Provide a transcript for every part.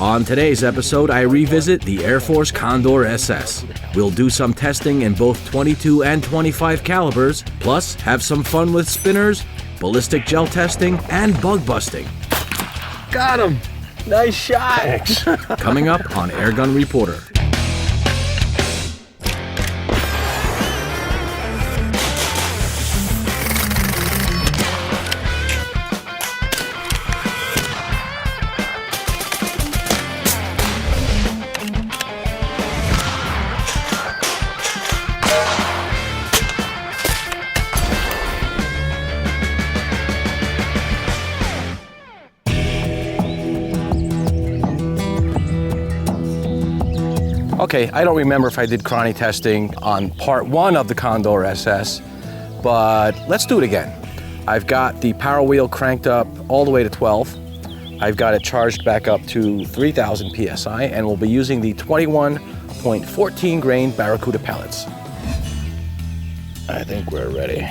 On today's episode, I revisit the AirForce Condor SS. We'll do some testing in both 22 and 25 calibers, plus have some fun with spinners, ballistic gel testing, and bug busting. Got him! Nice shot! Thanks. Coming up on Airgun Reporter. Okay, I don't remember if I did Chrony testing on part 1 of the Condor SS, but let's do it again. I've got the power wheel cranked up all the way to 12. I've got it charged back up to 3,000 PSI, and we'll be using the 21.14 grain Barracuda pellets. I think we're ready.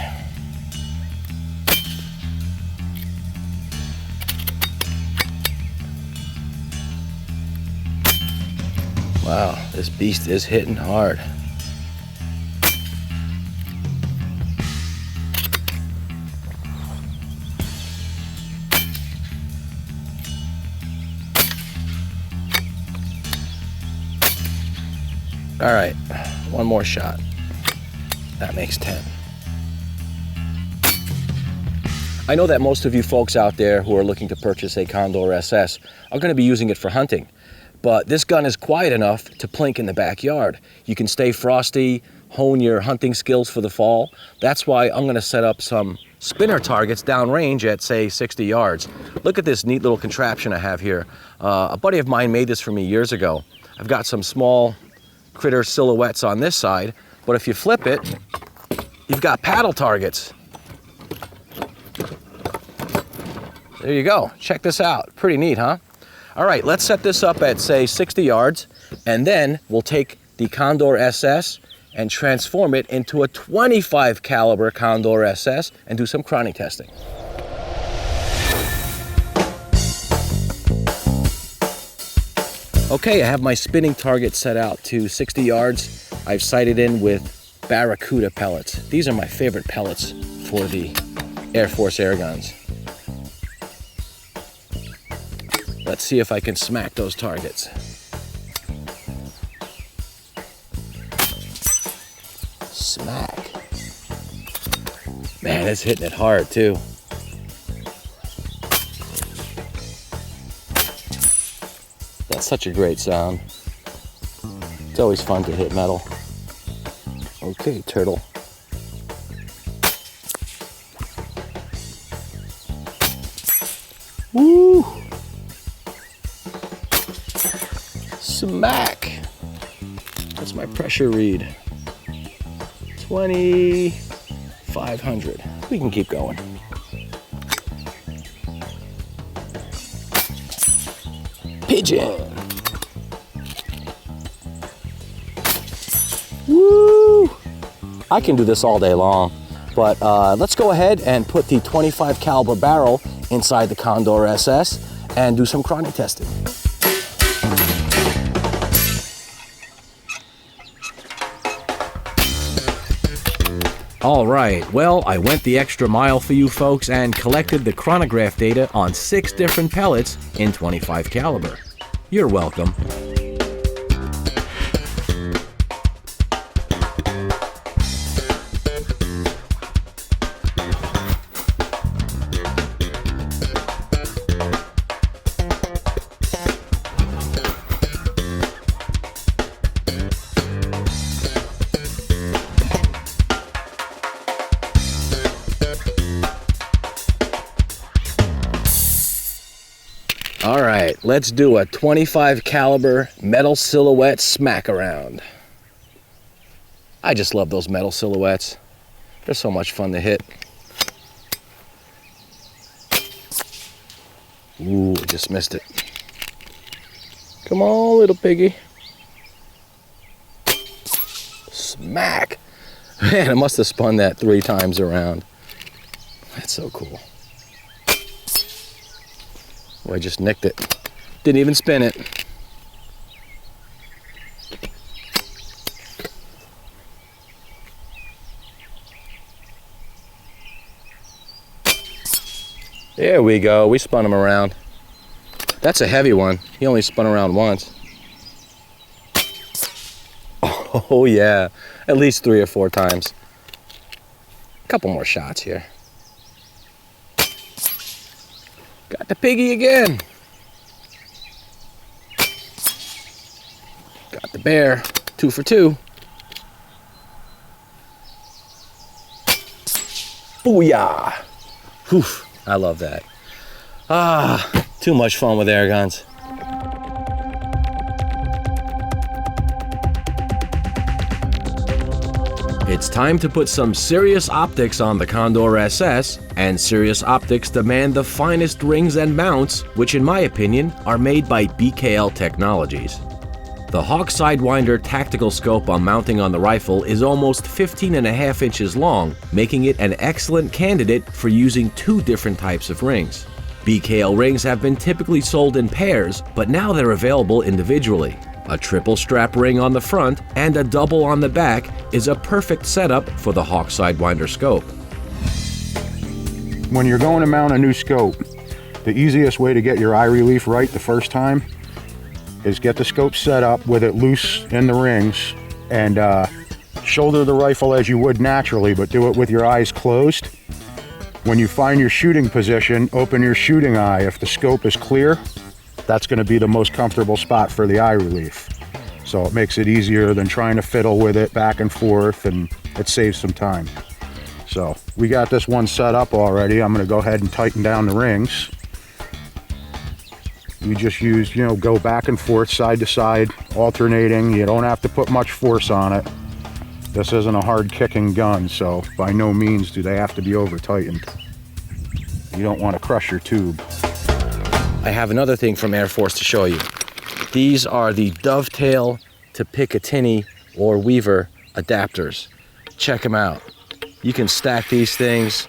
Wow, this beast is hitting hard. All right, one more shot. That makes 10. I know that most of you folks out there who are looking to purchase a Condor SS are going to be using it for hunting. But this gun is quiet enough to plink in the backyard. You can stay frosty, hone your hunting skills for the fall. That's why I'm gonna set up some spinner targets downrange at, say, 60 yards. Look at this neat little contraption I have here. A buddy of mine made this for me years ago. I've got some small critter silhouettes on this side, but if you flip it, you've got paddle targets. There you go, check this out. Pretty neat, huh? All right, let's set this up at, say, 60 yards, and then we'll take the Condor SS and transform it into a 25 caliber Condor SS and do some Chrony testing. Okay, I have my spinning target set out to 60 yards. I've sighted in with Barracuda pellets. These are my favorite pellets for the AirForce airguns. Let's see if I can smack those targets. Smack. Man, it's hitting it hard too. That's such a great sound. It's always fun to hit metal. Okay, turtle. Woo! Smack! What's my pressure read? 2,500. We can keep going. Pigeon! Woo! I can do this all day long, but let's go ahead and put the 25 caliber barrel inside the Condor SS and do some Chrony testing. All right, well, I went the extra mile for you folks and collected the chronograph data on 6 different pellets in 25 caliber. You're welcome. All right, let's do a 25 caliber metal silhouette smack around. I just love those metal silhouettes. They're so much fun to hit. Ooh, just missed it. Come on, little piggy. Smack. Man, I must have spun that 3 times around. That's so cool. Oh, I just nicked it. Didn't even spin it. There we go. We spun him around. That's a heavy one. He only spun around once. Oh yeah, at least 3 or 4 times. A couple more shots here. Got the piggy again. Got the bear. 2 for 2. Booyah! Whew, I love that. Ah, too much fun with air guns. It's time to put some serious optics on the Condor SS, and serious optics demand the finest rings and mounts, which in my opinion are made by BKL Technologies. The Hawk Sidewinder tactical scope I'm mounting on the rifle is almost 15.5 inches long, making it an excellent candidate for using 2 different types of rings. BKL rings have been typically sold in pairs, but now they're available individually. A triple strap ring on the front and a double on the back is a perfect setup for the Hawk Sidewinder scope. When you're going to mount a new scope, the easiest way to get your eye relief right the first time is get the scope set up with it loose in the rings and shoulder the rifle as you would naturally, but do it with your eyes closed. When you find your shooting position, open your shooting eye. If the scope is clear, that's going to be the most comfortable spot for the eye relief. So it makes it easier than trying to fiddle with it back and forth, and it saves some time. So we got this one set up already. I'm going to go ahead and tighten down the rings. You just use, go back and forth, side to side, alternating. You don't have to put much force on it. This isn't a hard kicking gun, so by no means do they have to be over tightened. You don't want to crush your tube. I have another thing from AirForce to show you. These are the dovetail to Picatinny or Weaver adapters. Check them out. You can stack these things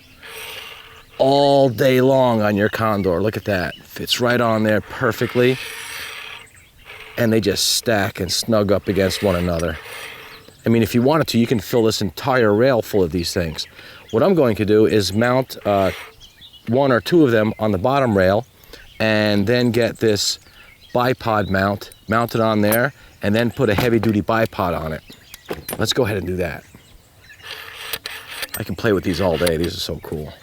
all day long on your Condor. Look at that. Fits right on there perfectly. And they just stack and snug up against one another. I mean, if you wanted to, you can fill this entire rail full of these things. What I'm going to do is mount 1 or 2 of them on the bottom rail, and then get this bipod mounted on there, and then put a heavy-duty bipod on it. Let's go ahead and do that. I can play with these all day. These are so cool.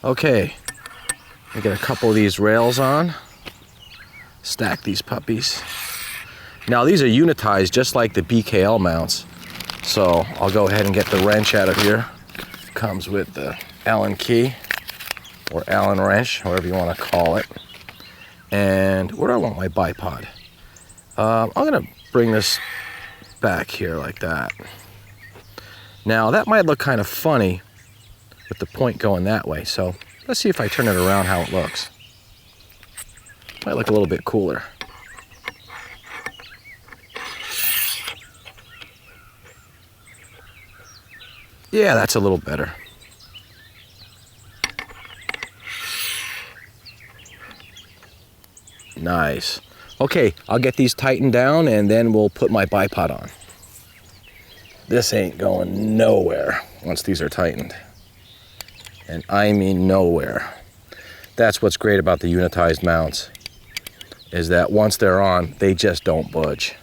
Okay, I get a couple of these rails on. Stack these puppies. Now these are unitized just like the BKL mounts. So I'll go ahead and get the wrench out of here. Comes with the Allen key or Allen wrench, however you want to call it. And where do I want my bipod? I'm gonna bring this back here like that. Now that might look kind of funny with the point going that way. So let's see if I turn it around how it looks. Might look a little bit cooler. Yeah, that's a little better. Nice. Okay, I'll get these tightened down and then we'll put my bipod on. This ain't going nowhere once these are tightened. And I mean nowhere. That's what's great about the unitized mounts, is that once they're on, they just don't budge.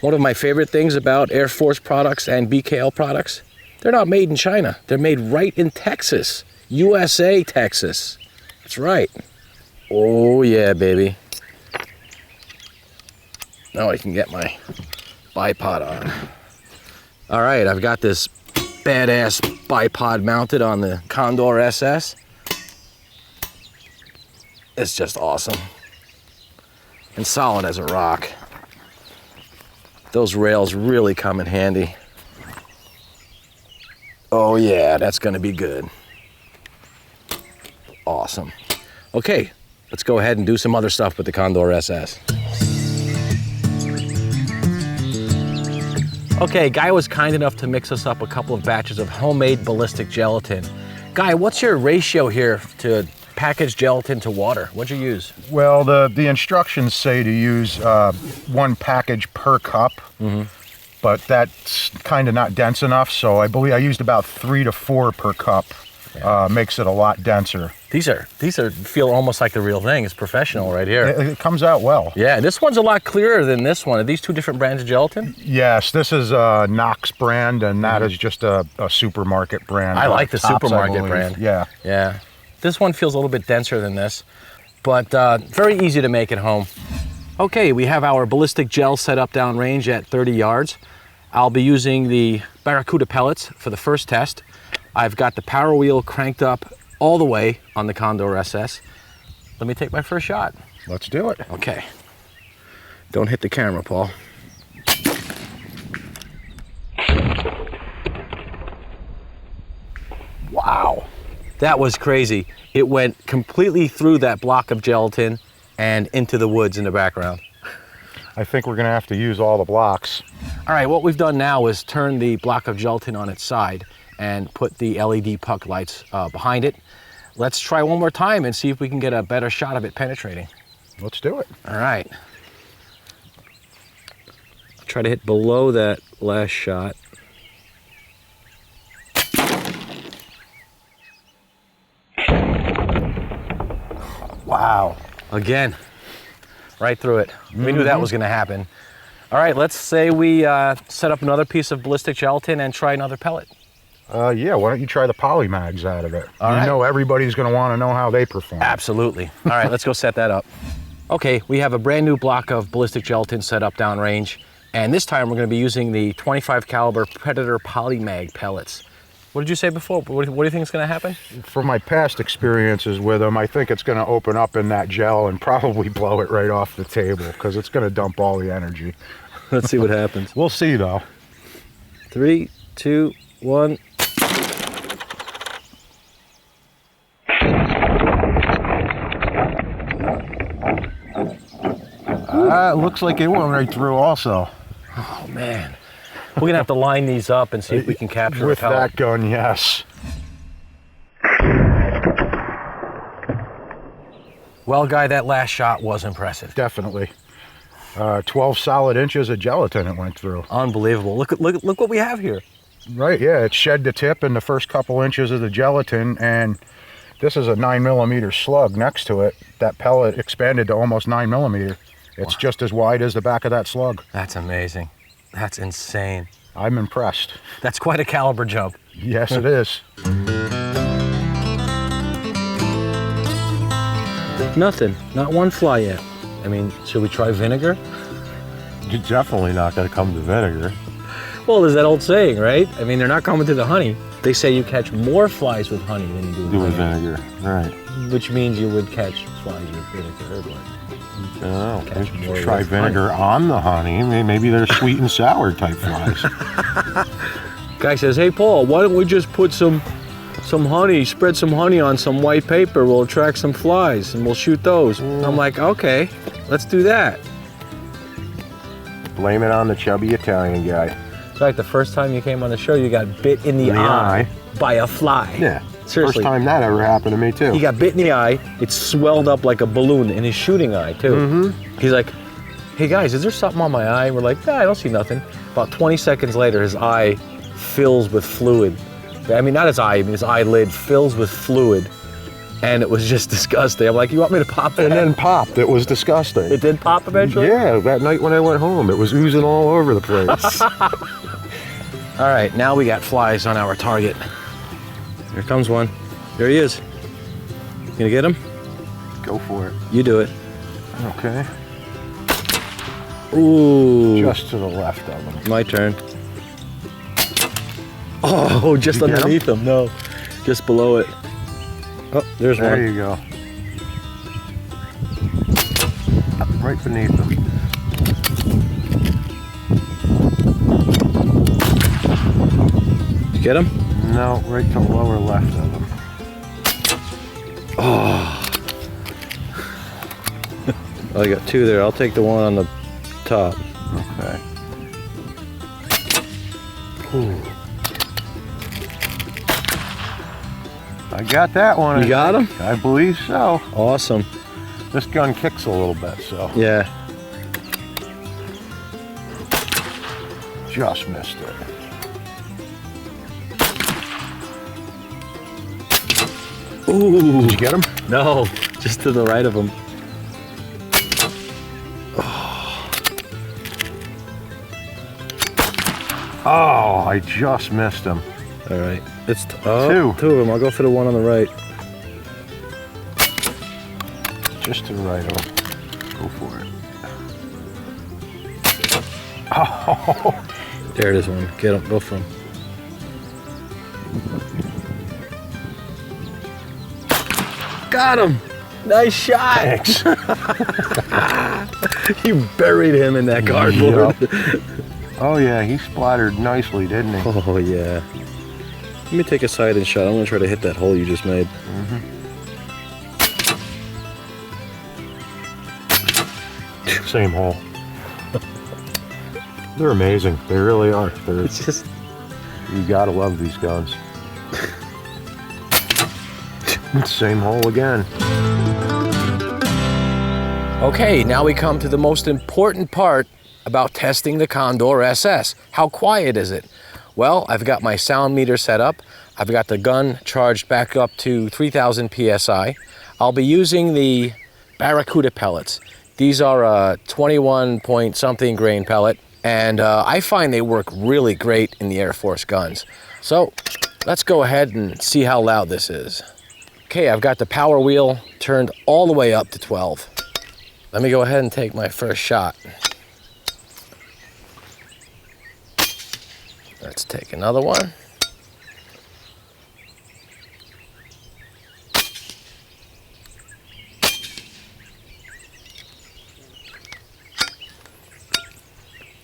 One of my favorite things about AirForce products and BKL products, they're not made in China. They're made right in Texas. USA, Texas. That's right. Oh yeah, baby. Now I can get my bipod on. All right, I've got this badass bipod mounted on the Condor SS. It's just awesome. And solid as a rock. Those rails really come in handy. Oh yeah, that's gonna be good. Awesome. Okay, let's go ahead and do some other stuff with the Condor SS. Okay, Guy was kind enough to mix us up a couple of batches of homemade ballistic gelatin. Guy, what's your ratio here to packaged gelatin to water? What'd you use? Well, the instructions say to use 1 package per cup, but that's kind of not dense enough, so I believe I used about 3 to 4 per cup. makes it a lot denser. These feel almost like the real thing. It's professional right here. It comes out well. Yeah, this one's a lot clearer than this one. Are these two different brands of gelatin? Yes, this is a Knox brand, and that is just a supermarket brand. I like the Tops, supermarket brand. Yeah. Yeah. This one feels a little bit denser than this, but very easy to make at home. Okay, we have our ballistic gel set up downrange at 30 yards. I'll be using the Barracuda pellets for the first test. I've got the power wheel cranked up all the way on the Condor SS. Let me take my first shot. Let's do it. Okay. Don't hit the camera, Paul. Wow. That was crazy. It went completely through that block of gelatin and into the woods in the background. I think we're gonna have to use all the blocks. All right, what we've done now is turn the block of gelatin on its side and put the LED puck lights behind it. Let's try one more time and see if we can get a better shot of it penetrating. Let's do it. All right. Try to hit below that last shot. Wow. Again, right through it. We knew that was gonna happen. All right, let's say we set up another piece of ballistic gelatin and try another pellet. Yeah, why don't you try the polymags out of it? All you right. know everybody's gonna wanna know how they perform. Absolutely. All right, let's go set that up. Okay, we have a brand new block of ballistic gelatin set up downrange, and this time we're gonna be using the 25 caliber Predator polymag pellets. What did you say before? What do you think is gonna happen? From my past experiences with them, I think it's gonna open up in that gel and probably blow it right off the table because it's gonna dump all the energy. Let's see what happens. We'll see though. 3, 2, 1. It looks like it went right through also. Oh man. We're gonna have to line these up and see if we can capture With a pellet. that gun, yes. Well, Guy, that last shot was impressive. Definitely. 12 solid inches of gelatin it went through. Unbelievable. Look what we have here. Right, yeah, it shed the tip in the first couple inches of the gelatin, and this is a 9mm slug next to it. That pellet expanded to almost 9mm. It's just as wide as the back of that slug. That's amazing. That's insane. I'm impressed. That's quite a caliber jump. Yes, it is. Nothing. Not one fly yet. I mean, should we try vinegar? You're definitely not going to come to vinegar. Well, there's that old saying, right? I mean, they're not coming to the honey. They say you catch more flies with honey than you do with vinegar. Right. Which means you would catch flies with vinegar. Oh, Catch more try with vinegar on the honey. Maybe they're sweet and sour type flies. Guy says, hey, Paul, why don't we just put some honey, spread some honey on some white paper. We'll attract some flies and we'll shoot those. I'm like, okay, let's do that. Blame it on the chubby Italian guy. It's like the first time you came on the show, you got bit in the eye by a fly. Yeah. Seriously. First time that ever happened to me too. He got bit in the eye. It swelled up like a balloon in his shooting eye too. Mm-hmm. He's like, hey guys, is there something on my eye? And we're like, yeah, I don't see nothing. About 20 seconds later, his eye fills with fluid. I mean, not his eye, I mean his eyelid fills with fluid. And it was just disgusting. I'm like, you want me to pop that? And then popped. It was disgusting. It did pop eventually? Yeah, that night when I went home, it was oozing all over the place. All right, now we got flies on our target. Here comes one. There he is. You gonna get him? Go for it. You do it. Okay. Ooh. Just to the left of him. My turn. Oh, just Did you get underneath him? No, just below it. Oh, there's one. There you go. Right beneath him. Did you get him? No, right to the lower left of him. Oh. Oh, I got two there. I'll take the one on the top. Okay. Ooh. I got that one. You got him? I believe so. Awesome. This gun kicks a little bit, so. Yeah. Just missed it. Ooh. Did you get him? No, just to the right of him. Oh, I just missed him. All right. It's Two. Two of them. I'll go for the one on the right. Just to the right of him. Go for it. Oh, There it is, one. Get him. Go for him. Got him. Nice shot. thanks. You buried him in that cardboard. Oh yeah, he splattered nicely, didn't he? Oh, yeah. Let me take a side and shot. I'm going to try to hit that hole you just made. Same hole. They're amazing. They really are. It's just... You gotta love these guns. Same hole again. Okay, now we come to the most important part about testing the Condor SS. How quiet is it? Well, I've got my sound meter set up. I've got the gun charged back up to 3000 PSI. I'll be using the Barracuda pellets. These are a 21 point something grain pellet, and I find they work really great in the AirForce guns. So let's go ahead and see how loud this is. Okay, I've got the power wheel turned all the way up to 12. Let me go ahead and take my first shot. Let's take another one.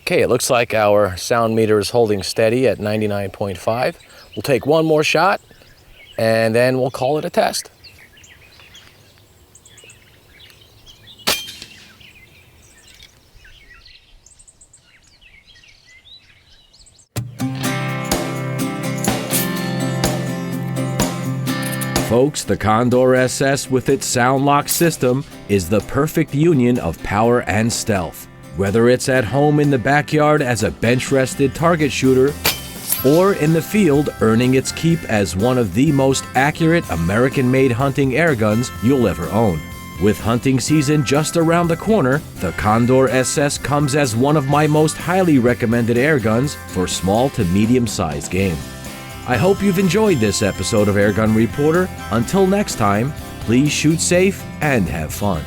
Okay, it looks like our sound meter is holding steady at 99.5. We'll take one more shot and then we'll call it a test. Folks, the Condor SS with its sound lock system is the perfect union of power and stealth. Whether it's at home in the backyard as a bench-rested target shooter, or in the field earning its keep as one of the most accurate American-made hunting air guns you'll ever own. With hunting season just around the corner, the Condor SS comes as one of my most highly recommended air guns for small to medium-sized game. I hope you've enjoyed this episode of Airgun Reporter. Until next time, please shoot safe and have fun.